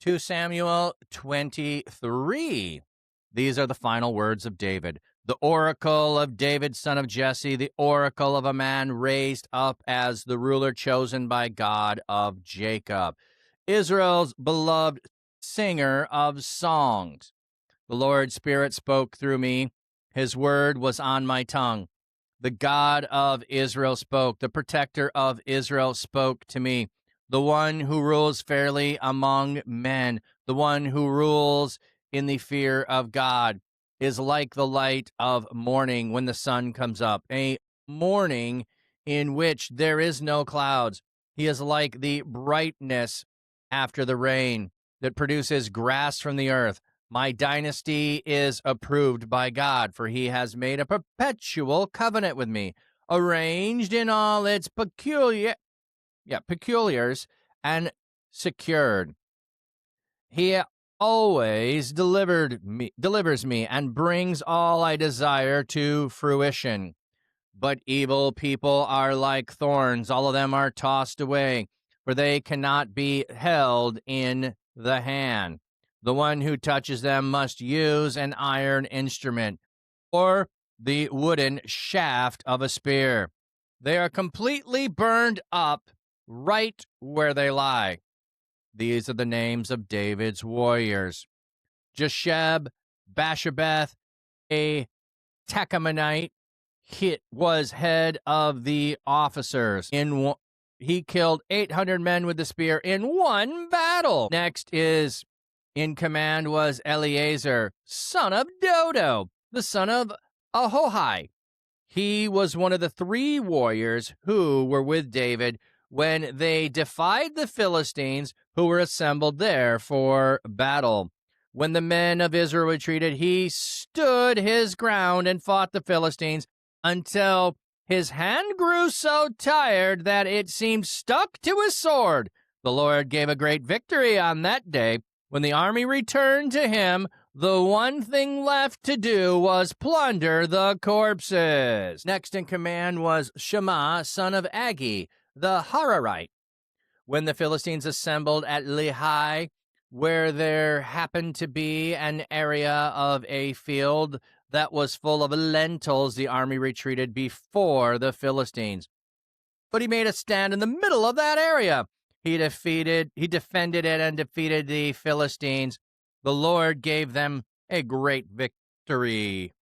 2 Samuel 23. These are the final words of David. The oracle of David, son of Jesse, the oracle of a man raised up as the ruler chosen by God of Jacob, Israel's beloved singer of songs. The Lord's Spirit spoke through me. His word was on my tongue. The God of Israel spoke. The protector of Israel spoke to me. The one who rules fairly among men, the one who rules in the fear of God, is like the light of morning when the sun comes up, a morning in which there is no clouds. He is like the brightness after the rain that produces grass from the earth. My dynasty is approved by God, for he has made a perpetual covenant with me, arranged in all its peculiars and secured. He always delivers me and brings all I desire to fruition. But evil people are like thorns. All of them are tossed away, for they cannot be held in the hand. The one who touches them must use an iron instrument or the wooden shaft of a spear. They are completely burned up right where they lie. These are the names of David's warriors. Jashobeam, Bashabeth, a Tachamonite, was head of the officers. He killed 800 men with the spear in one battle. Next is in command was Eleazar, son of Dodo, the son of Ahohai. He was one of the 3 warriors who were with David when they defied the Philistines who were assembled there for battle. When the men of Israel retreated, he stood his ground and fought the Philistines until his hand grew so tired that it seemed stuck to his sword. The Lord gave a great victory on that day. When the army returned to him, the one thing left to do was plunder the corpses. Next in command was Shammah, son of Agi, the Hararite. When the Philistines assembled at Lehi, where there happened to be an area of a field that was full of lentils, the army retreated before the Philistines. But he made a stand in the middle of that area. He defended it and defeated the Philistines. The Lord gave them a great victory.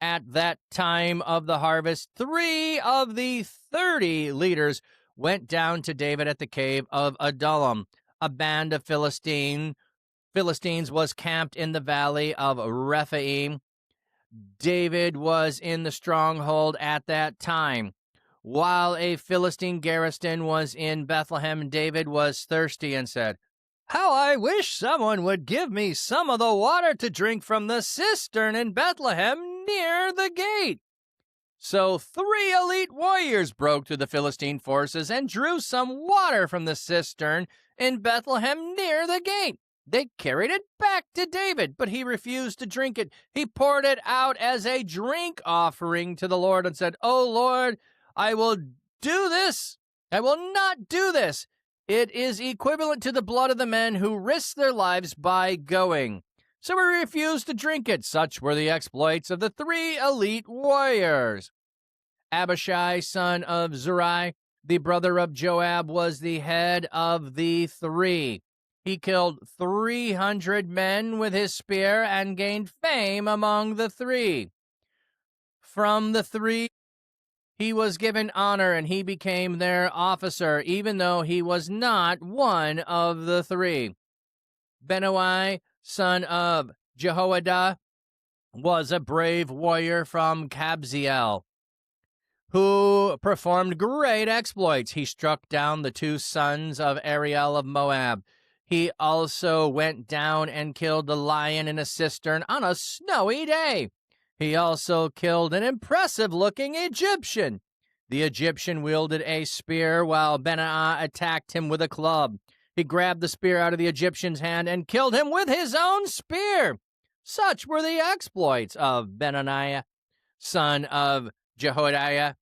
At that time of the harvest, 3 of the 30 leaders went down to David at the cave of Adullam. A band of Philistines was camped in the valley of Rephaim. David was in the stronghold at that time. While a Philistine garrison was in Bethlehem, David was thirsty and said, "How I wish someone would give me some of the water to drink from the cistern in Bethlehem near the gate." So 3 elite warriors broke through the Philistine forces and drew some water from the cistern in Bethlehem near the gate. They carried it back to David, but he refused to drink it. He poured it out as a drink offering to the Lord and said, "O Lord, I will do this. I will not do this. It is equivalent to the blood of the men who risked their lives by going." So he refused to drink it. Such were the exploits of the 3 elite warriors. Abishai, son of Uriah, the brother of Joab, was the head of the 3. He killed 300 men with his spear and gained fame among the 3. From the 3, he was given honor, and he became their officer, even though he was not one of the 3. Benaiah, son of Jehoiada, was a brave warrior from Kabzeel who performed great exploits. He struck down the 2 sons of Ariel of Moab. He also went down and killed the lion in a cistern on a snowy day. He also killed an impressive-looking Egyptian. The Egyptian wielded a spear while Benaiah attacked him with a club. He grabbed the spear out of the Egyptian's hand and killed him with his own spear. Such were the exploits of Benaiah, son of Jehoiada,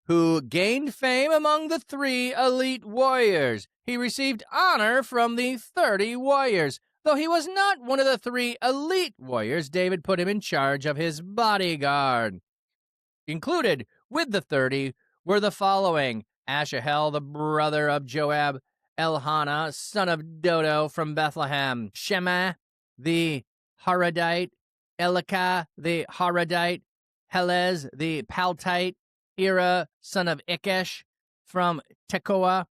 who gained fame among the 3 elite warriors. He received honor from the 30 warriors. Though he was not one of the 3 elite warriors, David put him in charge of his bodyguard. Included with the 30 were the following: Asahel, the brother of Joab; Elkanah, son of Dodo from Bethlehem; Shammah, the Haradite; Elikah, the Haradite; Helez, the Paltite; Ira, son of Ikesh from Tekoa;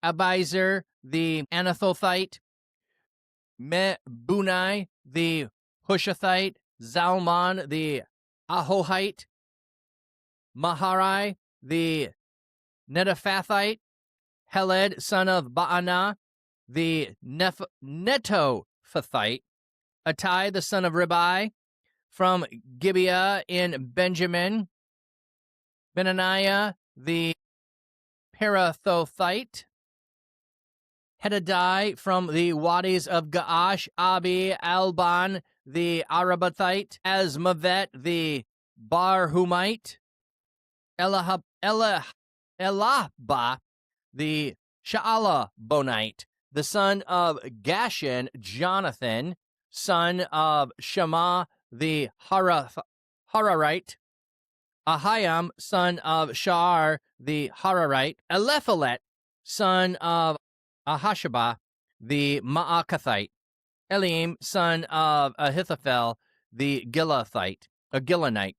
Abiezer, the Anathothite; Mebunai, the Hushathite; Zalmon, the Ahohite; Maharai, the Netophathite; Heled, son of Baanah, the Netophathite; Attai, the son of Ribai, from Gibeah in Benjamin; Benaiah, the Parathothite; Hedadai, from the wadis of Gaash; Abi, Alban, the Arabathite; Asmavet, the Barhumite; Elahba, the Shaalabonite; the son of Gashan, Jonathan, son of Shammah, the Hararite; Ahiam, son of Shaar, the Hararite; Eliphalet, son of Ahashabah, the Maakathite; Elim, son of Ahithophel, the Gilathite, a Gilanite;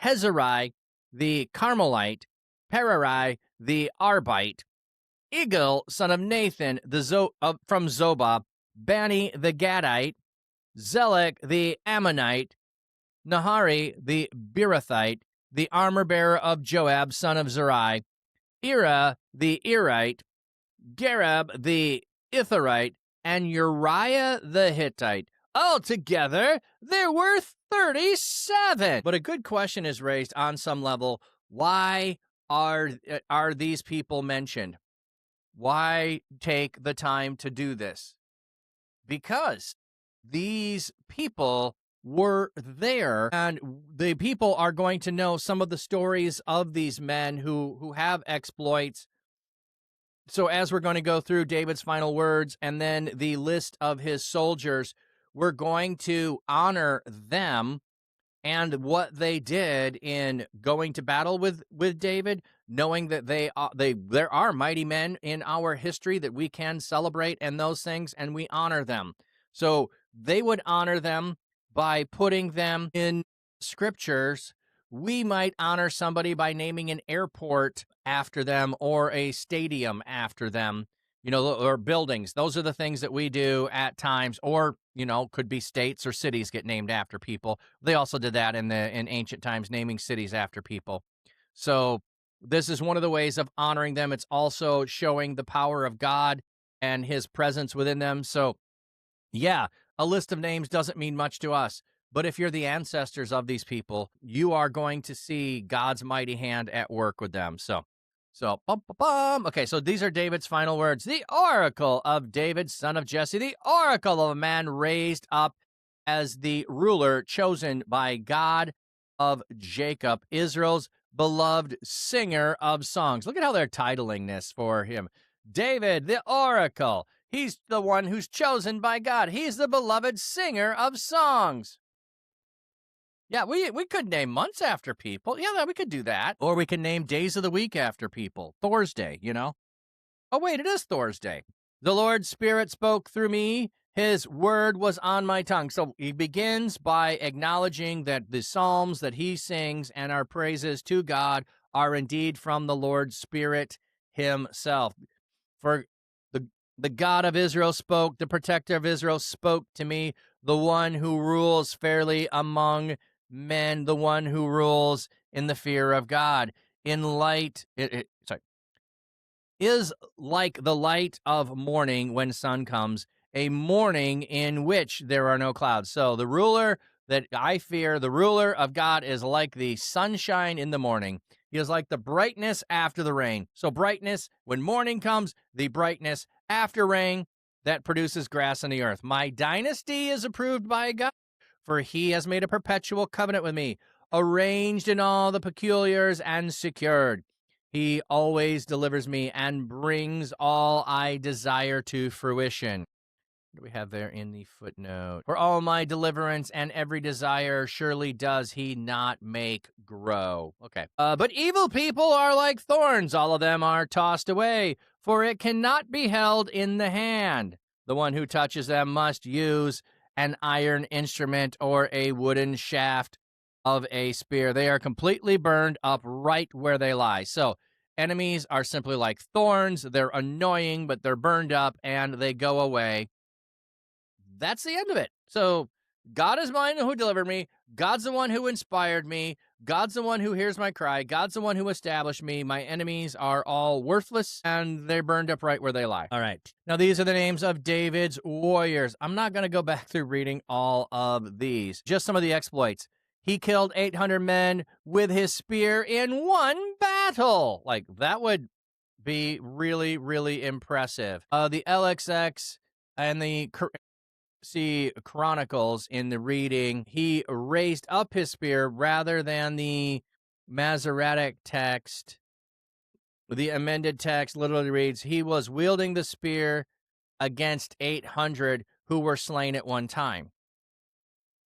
Hezrai, the Carmelite; Perarai, the Arbite; Egal, son of Nathan, from Zobah; Bani, the Gadite; Zelek, the Ammonite; Nahari, the Beerothite; the armor-bearer of Joab, son of Zerai; Ira, the Irite; Gareb, the Itharite; and Uriah the Hittite. Altogether, there were 37. But a good question is raised on some level. Why are these people mentioned? Why take the time to do this? Because these people were there, and the people are going to know some of the stories of these men who have exploits. So as we're going to go through David's final words and then the list of his soldiers, we're going to honor them and what they did in going to battle with David, knowing that there are mighty men in our history that we can celebrate and those things, and we honor them. So they would honor them by putting them in scriptures. We might honor somebody by naming an airport after them or a stadium after them, or buildings. Those are the things that we do at times, or, could be states or cities get named after people. They also did that in ancient times, naming cities after people. So this is one of the ways of honoring them. It's also showing the power of God and his presence within them. So, yeah, a list of names doesn't mean much to us. But if you're the ancestors of these people, you are going to see God's mighty hand at work with them. So, okay, so these are David's final words. The oracle of David, son of Jesse, the oracle of a man raised up as the ruler chosen by God of Jacob, Israel's beloved singer of songs. Look at how they're titling this for him. David, the oracle. He's the one who's chosen by God. He's the beloved singer of songs. Yeah, we could name months after people. Yeah, we could do that. Or we can name days of the week after people. Thursday, Oh, wait, it is Thursday. The Lord's Spirit spoke through me. His word was on my tongue. So he begins by acknowledging that the psalms that he sings and our praises to God are indeed from the Lord's Spirit himself. For the God of Israel spoke, the protector of Israel spoke to me, the one who rules fairly among men, the one who rules in the fear of God. Is like the light of morning when sun comes, a morning in which there are no clouds. So the ruler that I fear, the ruler of God, is like the sunshine in the morning. He is like the brightness after the rain. So brightness when morning comes, the brightness after rain that produces grass on the earth. My dynasty is approved by God, for he has made a perpetual covenant with me. arranged in all the peculiars and secured. He always delivers me and brings all I desire to fruition. What do we have there in the footnote? For all my deliverance and every desire, surely does he not make grow. Okay. But evil people are like thorns. All of them are tossed away, for it cannot be held in the hand. The one who touches them must use an iron instrument or a wooden shaft of a spear. They are completely burned up right where they lie. So enemies are simply like thorns. They're annoying, but they're burned up and they go away. That's the end of it. So God is mine who delivered me. God's the one who inspired me. God's the one who hears my cry. God's the one who established me. My enemies are all worthless, and they're burned up right where they lie. All right. Now, these are the names of David's warriors. I'm not going to go back through reading all of these. Just some of the exploits. He killed 800 men with his spear in one battle. Like, that would be really, really impressive. The LXX and the Chronicles in the reading, he raised up his spear rather than the Masoretic text. The amended text literally reads, he was wielding the spear against 800 who were slain at one time.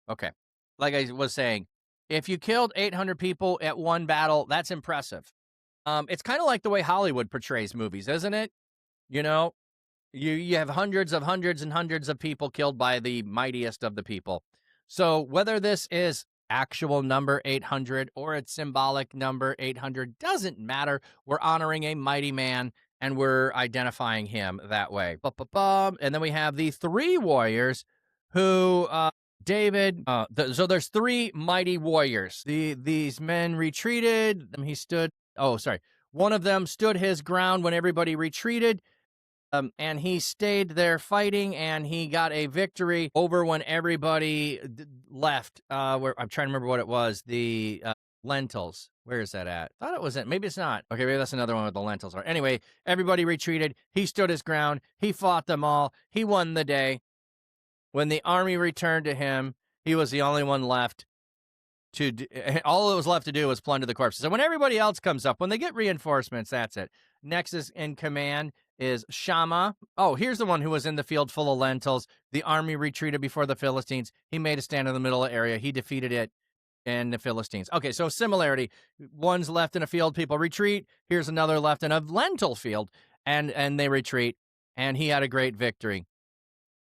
Okay. Like I was saying, if you killed 800 people at one battle, that's impressive. It's kind of like the way Hollywood portrays movies, isn't it? You know, you have hundreds and hundreds of people killed by the mightiest of the people. So whether this is actual number 800 or its symbolic number 800 doesn't matter. We're honoring a mighty man, and we're identifying him that way. And then we have the three warriors who David. So there's three mighty warriors. These men retreated. He stood. Oh, sorry. One of them stood his ground when everybody retreated. And he stayed there fighting, and he got a victory over when everybody left. I'm trying to remember what it was. The Lentils. Where is that at? I thought it was it. Maybe it's not. Okay, maybe that's another one with the Lentils. Anyway, everybody retreated. He stood his ground. He fought them all. He won the day. When the army returned to him, he was the only one left. All it was left to do was plunder the corpses. So when everybody else comes up, when they get reinforcements, that's it. Next is in command is Shammah. Oh, here's the one who was in the field full of lentils. The army retreated before the Philistines. He made a stand in the middle area. He defeated it and the Philistines. Okay, so similarity. One's left in a field, people retreat. Here's another left in a lentil field, and they retreat. And he had a great victory.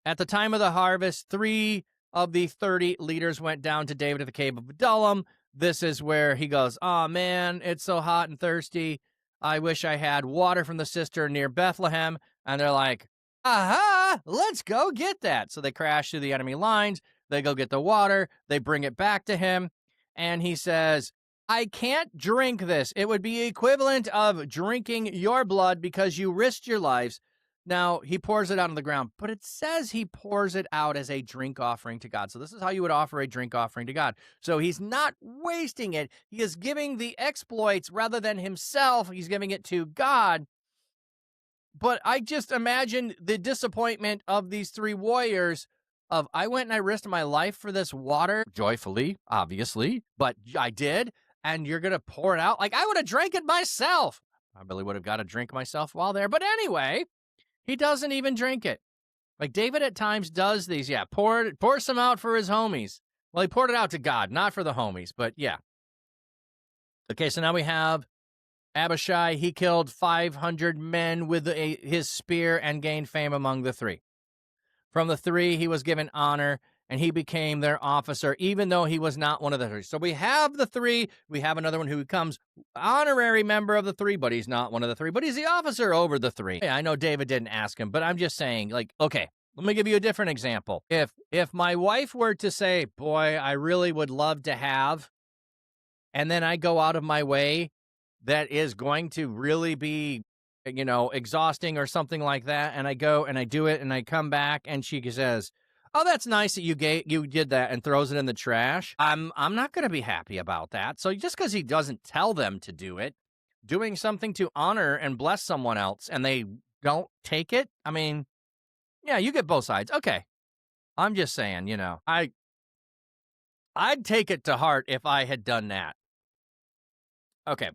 At the time of the harvest, 3 of the 30 leaders went down to David at the cave of Adullam. This is where he goes, oh man, it's so hot and thirsty. I wish I had water from the cistern near Bethlehem. And they're like, aha, let's go get that. So they crash through the enemy lines. They go get the water. They bring it back to him. And he says, I can't drink this. It would be equivalent of drinking your blood because you risked your lives. Now, he pours it out on the ground, but it says he pours it out as a drink offering to God. So this is how you would offer a drink offering to God. So he's not wasting it. He is giving the exploits rather than himself. He's giving it to God. But I just imagine the disappointment of these 3 warriors of, I went and I risked my life for this water, joyfully, obviously, but I did, and you're going to pour it out? Like, I would have drank it myself. I really would have got a drink myself while there. But anyway, he doesn't even drink it. Like David at times does these. Yeah, pour some out for his homies. Well, he poured it out to God, not for the homies, but yeah. Okay, so now we have Abishai. He killed 500 men with his spear and gained fame among the 3. From the 3, he was given honor, and he became their officer, even though he was not one of the 3. So we have the 3. We have another one who becomes honorary member of the 3, but he's not one of the 3. But he's the officer over the 3. Yeah, I know David didn't ask him, but I'm just saying, like, okay, let me give you a different example. If my wife were to say, boy, I really would love to have, and then I go out of my way, that is going to really be, exhausting or something like that, and I go and I do it, and I come back, and she says, oh, that's nice that you did that, and throws it in the trash. I'm not going to be happy about that. So just because he doesn't tell them to do it, doing something to honor and bless someone else, and they don't take it, I mean, yeah, you get both sides. Okay. I'm just saying, I'd take it to heart if I had done that. Okay.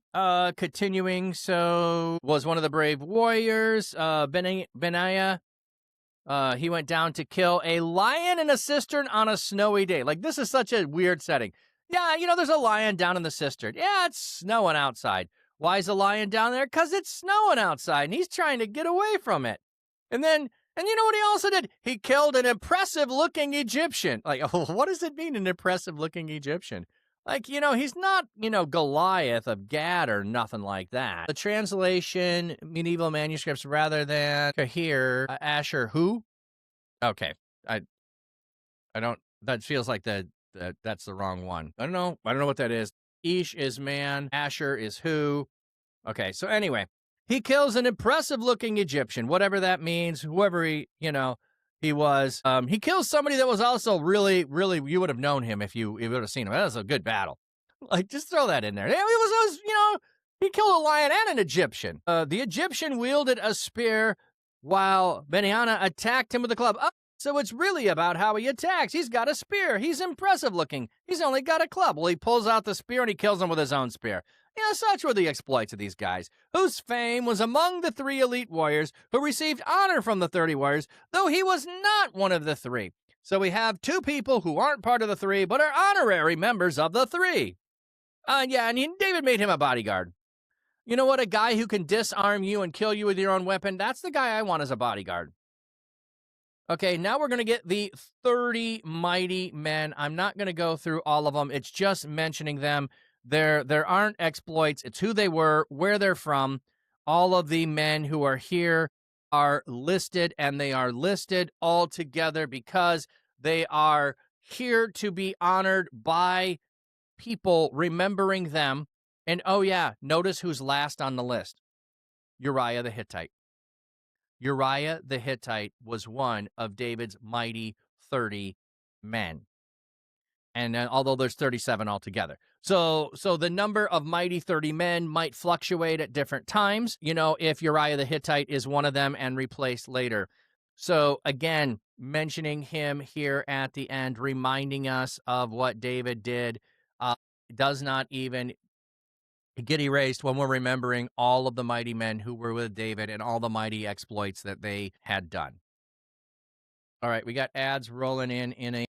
Continuing. So, was one of the brave warriors, Benaiah. He went down to kill a lion in a cistern on a snowy day. Like, this is such a weird setting. Yeah, there's a lion down in the cistern. Yeah, it's snowing outside. Why is the lion down there? Because it's snowing outside, and he's trying to get away from it. And you know what he also did? He killed an impressive-looking Egyptian. Like, what does it mean, an impressive-looking Egyptian? Like, he's not, Goliath of Gad or nothing like that. The translation, medieval manuscripts, rather than here, Asher who? Okay. I don't, that feels like that's the wrong one. I don't know what that is. Ish is man. Asher is who. Okay. So anyway, he kills an impressive-looking Egyptian, whatever that means, whoever he was. He kills somebody that was also really, really, you would have known him if you would have seen him. That was a good battle. Like, just throw that in there. He killed a lion and an Egyptian. The Egyptian wielded a spear while Benaiah attacked him with a club. Oh, so it's really about how he attacks. He's got a spear. He's impressive looking. He's only got a club. Well, he pulls out the spear and he kills him with his own spear. Such were the exploits of these guys, whose fame was among the 3 elite warriors who received honor from the 30 warriors, though he was not one of the 3. So we have 2 people who aren't part of the 3, but are honorary members of the 3. And David made him a bodyguard. You know what? A guy who can disarm you and kill you with your own weapon, that's the guy I want as a bodyguard. Okay, now we're going to get the 30 mighty men. I'm not going to go through all of them. It's just mentioning them. There aren't exploits. It's who they were, where they're from. All of the men who are here are listed, and they are listed all together because they are here to be honored by people remembering them. And oh yeah, notice who's last on the list. Uriah the Hittite. Uriah the Hittite was one of David's mighty 30 men. And although there's 37 altogether. So the number of mighty 30 men might fluctuate at different times, if Uriah the Hittite is one of them and replaced later. So again, mentioning him here at the end, reminding us of what David did, does not even get erased when we're remembering all of the mighty men who were with David and all the mighty exploits that they had done. All right, we got ads rolling in a